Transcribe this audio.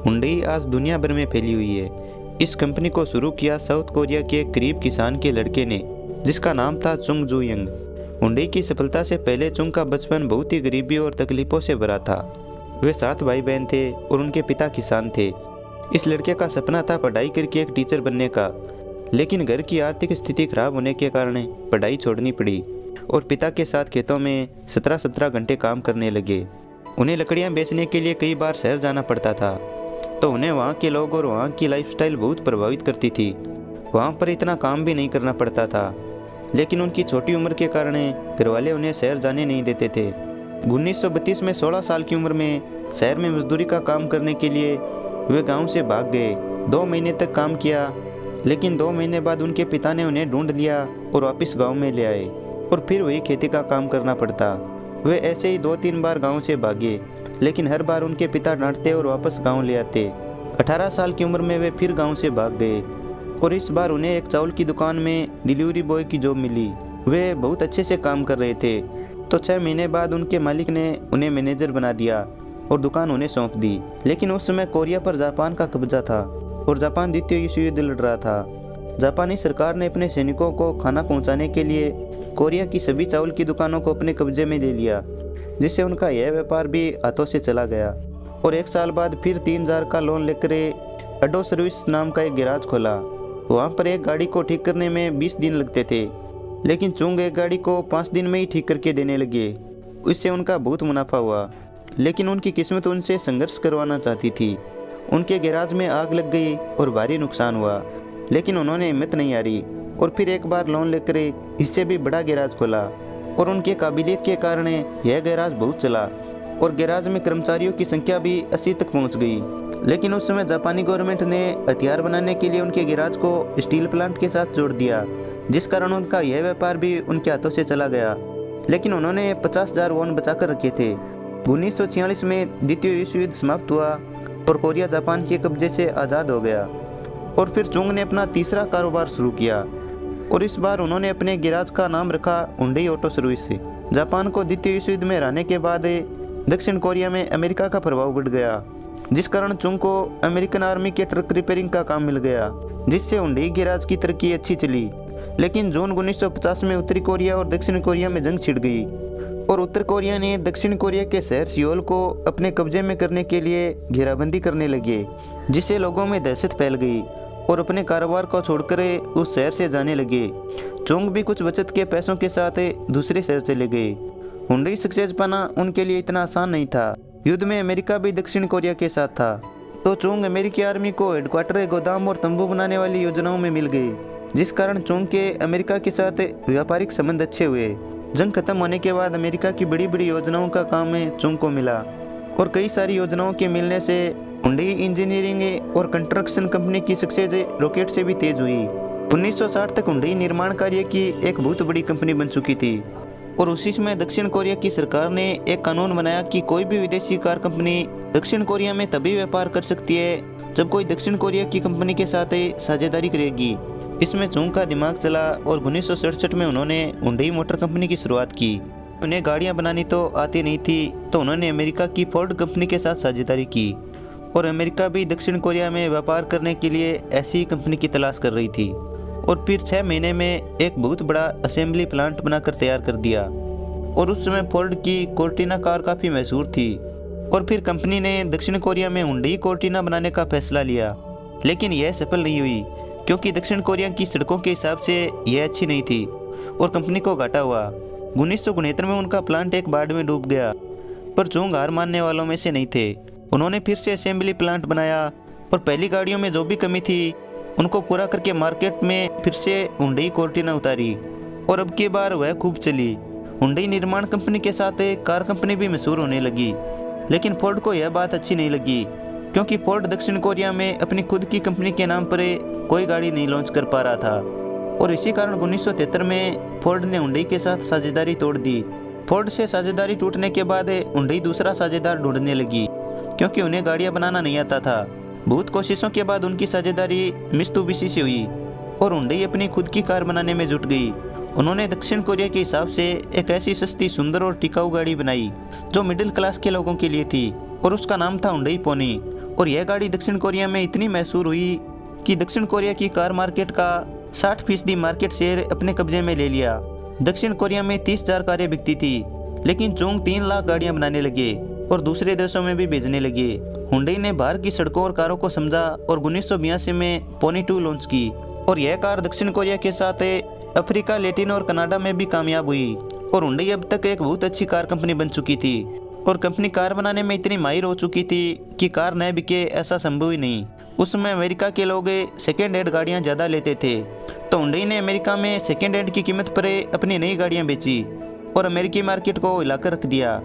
Hyundai आज दुनिया भर में फैली हुई है। इस कंपनी को शुरू किया साउथ कोरिया के एक गरीब किसान के लड़के ने, जिसका नाम था चुंग जू यंग। हुंडई की सफलता से पहले चुंग का बचपन बहुत ही गरीबी और तकलीफों से भरा था। वे 7 भाई बहन थे और उनके पिता किसान थे। इस लड़के का सपना था पढ़ाई करके एक टीचर बनने का, लेकिन घर की आर्थिक स्थिति खराब होने के कारण पढ़ाई छोड़नी पड़ी और पिता के साथ खेतों में 17-17 घंटे काम करने लगे। उन्हें लकड़ियां बेचने के लिए कई बार शहर जाना पड़ता था, तो उन्हें वहाँ के लोग और वहाँ की लाइफस्टाइल बहुत प्रभावित करती थी। वहाँ पर इतना काम भी नहीं करना पड़ता था, लेकिन उनकी छोटी उम्र के कारण घरवाले उन्हें शहर जाने नहीं देते थे। 1932 में 16 साल की उम्र में शहर में मजदूरी का काम करने के लिए वे गांव से भाग गए। 2 महीने तक काम किया, लेकिन 2 महीने बाद उनके पिता ने उन्हें ढूंढ लिया और वापस गांव में ले आए और फिर वही खेती का काम करना पड़ता। वे ऐसे ही 2-3 बार गांव से भागे, लेकिन हर बार उनके पिता डांटते और वापस गांव ले आते। 18 साल की उम्र में वे फिर गांव से भाग गए और इस बार उन्हें एक चावल की दुकान में डिलीवरी बॉय की जॉब मिली। वे बहुत अच्छे से काम कर रहे थे, तो 6 महीने बाद उनके मालिक ने उन्हें मैनेजर बना दिया और दुकान उन्हें सौंप दी। लेकिन उस समय कोरिया पर जापान का कब्जा था और जापान द्वितीय विश्व युद्ध लड़ रहा था। जापानी सरकार ने अपने सैनिकों को खाना पहुंचाने के लिए कोरिया की सभी चावल की दुकानों को अपने कब्जे में ले लिया, जिससे उनका यह व्यापार भी हाथों से चला गया। और 1 साल बाद फिर 3000 का लोन लेकर अडो सर्विस नाम का एक गैराज खोला। वहाँ पर एक गाड़ी को ठीक करने में 20 दिन लगते थे, लेकिन चुंग एक गाड़ी को 5 दिन में ही ठीक करके देने लगे। इससे उनका बहुत मुनाफा हुआ, लेकिन उनकी किस्मत उनसे संघर्ष करवाना चाहती थी। उनके गैराज में आग लग गई और भारी नुकसान हुआ, लेकिन उन्होंने हिम्मत नहीं हारी और फिर एक बार लोन लेकर इससे भी बड़ा गैराज खोला। और उनके काबिलियत के कारण यह गैराज बहुत चला और गैराज में कर्मचारियों की संख्या भी 80 तक पहुंच गई। लेकिन उस समय जापानी गवर्नमेंट ने हथियार बनाने के लिए उनके गैराज को स्टील प्लांट के साथ जोड़ दिया, जिस कारण उनका यह व्यापार भी उनके हाथों से चला गया। लेकिन उन्होंने 50,000 वॉन बचा कर रखे थे। 1946 में द्वितीय विश्व युद्ध समाप्त हुआ और कोरिया जापान के कब्जे से आज़ाद हो गया। और फिर चुंग ने अपना तीसरा कारोबार शुरू किया और इस बार उन्होंने अपने गैराज का नाम रखा हुंडई ऑटो सर्विस। जापान को द्वितीय विश्व युद्ध में हराने के बाद दक्षिण कोरिया में अमेरिका का प्रभाव बढ़ गया, जिस कारण चुंग को अमेरिकन आर्मी के ट्रक रिपेयरिंग का काम मिल गया, जिससे हुंडई गैराज की तरक्की अच्छी चली। लेकिन जून 1950 में उत्तरी कोरिया और दक्षिण कोरिया में जंग छिड़ गई और उत्तर कोरिया ने दक्षिण कोरिया के शहर सियोल को अपने कब्जे में करने के लिए घेराबंदी करने लगे, जिससे लोगों में दहशत फैल गई और अपने कारोबार को छोड़कर उस शहर से जाने लगे। चुंग भी कुछ बचत के पैसों के साथ दूसरे शहर चले गए। हुंडई सक्सेस पाना उनके लिए इतना आसान नहीं था। युद्ध में अमेरिका भी दक्षिण कोरिया के साथ था, तो चुंग अमेरिकी आर्मी को हेडक्वार्टर, गोदाम और तंबू बनाने वाली योजनाओं में मिल गए, जिस कारण चुंग के अमेरिका के साथ व्यापारिक संबंध अच्छे हुए। जंग खत्म होने के बाद अमेरिका की बड़ी बड़ी योजनाओं का काम चुंग को मिला और कई सारी योजनाओं के मिलने से हुंडई इंजीनियरिंग और कंस्ट्रक्शन कंपनी की सक्सेस रॉकेट से भी तेज हुई। 1960 तक हुंडई निर्माण कार्य की एक बहुत बड़ी कंपनी बन चुकी थी और उसी समय दक्षिण कोरिया की सरकार ने एक कानून बनाया कि कोई भी विदेशी कार कंपनी दक्षिण कोरिया में तभी व्यापार कर सकती है जब कोई दक्षिण कोरिया की कंपनी के साथ साझेदारी करेगी। इसमें चुंग का दिमाग चला और 1967 में उन्होंने हुंडई मोटर कंपनी की शुरुआत की। उन्हें गाड़ियां बनानी तो आती नहीं थी, तो उन्होंने अमेरिका की फोर्ड कंपनी के साथ साझेदारी की और अमेरिका भी दक्षिण कोरिया में व्यापार करने के लिए ऐसी कंपनी की तलाश कर रही थी। और फिर 6 महीने में एक बहुत बड़ा असेंबली प्लांट बनाकर तैयार कर दिया और उस समय फोर्ड की कोर्टिना कार काफ़ी मशहूर थी और फिर कंपनी ने दक्षिण कोरिया में हुंडई कोर्टिना बनाने का फैसला लिया। लेकिन यह सफल नहीं हुई, क्योंकि दक्षिण कोरिया की सड़कों के हिसाब से यह अच्छी नहीं थी और कंपनी को घाटा हुआ। 1969 में उनका प्लांट एक बाढ़ में डूब गया, पर चुंग हार मानने वालों में से नहीं थे। उन्होंने फिर से असेंबली प्लांट बनाया और पहली गाड़ियों में जो भी कमी थी उनको पूरा करके मार्केट में फिर से हुंडई कोर्टिना उतारी और अब की बार वह खूब चली। हुंडई निर्माण कंपनी के साथ कार कंपनी भी मशहूर होने लगी, लेकिन फोर्ड को यह बात अच्छी नहीं लगी, क्योंकि फोर्ड दक्षिण कोरिया में अपनी खुद की कंपनी के नाम पर कोई गाड़ी नहीं लॉन्च कर पा रहा था और इसी कारण 1973 में फोर्ड ने हुंडई के साथ साझेदारी तोड़ दी। फोर्ड से साझेदारी टूटने के बाद हुंडई दूसरा साझेदार ढूंढने लगी, क्योंकि उन्हें गाड़ियां बनाना नहीं आता था। बहुत कोशिशों के बाद उनकी साझेदारी मित्सुबिशी से हुई और हुंडई अपनी खुद की कार बनाने में जुट गई। उन्होंने दक्षिण कोरिया के हिसाब से एक ऐसी सस्ती, सुंदर और टिकाऊ गाड़ी बनाई जो मिडिल क्लास के लोगों के लिए थी और उसका नाम था हुंडई पोनी। और यह गाड़ी दक्षिण कोरिया में इतनी मशहूर हुई कि दक्षिण कोरिया की कार मार्केट का 60% मार्केट शेयर अपने कब्जे में ले लिया। दक्षिण कोरिया में 30,000 कारें बिकती थी, लेकिन चुंग 3 लाख गाड़ियां बनाने लगे और दूसरे देशों में भी भेजने लगे। हुंडई ने बाहर की सड़कों और कारों को समझा और 1982 में पोनी 2 लॉन्च की और यह कार दक्षिण कोरिया के साथ अफ्रीका, लैटिन और कनाडा में भी कामयाब हुई और हुंडई अब तक एक बहुत अच्छी कार कंपनी बन चुकी थी और कंपनी कार बनाने में इतनी माहिर हो चुकी थी कि कार न बिके ऐसा संभव ही नहीं। उस समय अमेरिका के लोग सेकेंड हैंड गाड़ियां ज़्यादा लेते थे, तो हुंडई ने अमेरिका में सेकेंड हैंड की कीमत पर अपनी नई गाड़ियां बेची और अमेरिकी मार्केट को हिलाकर रख दिया।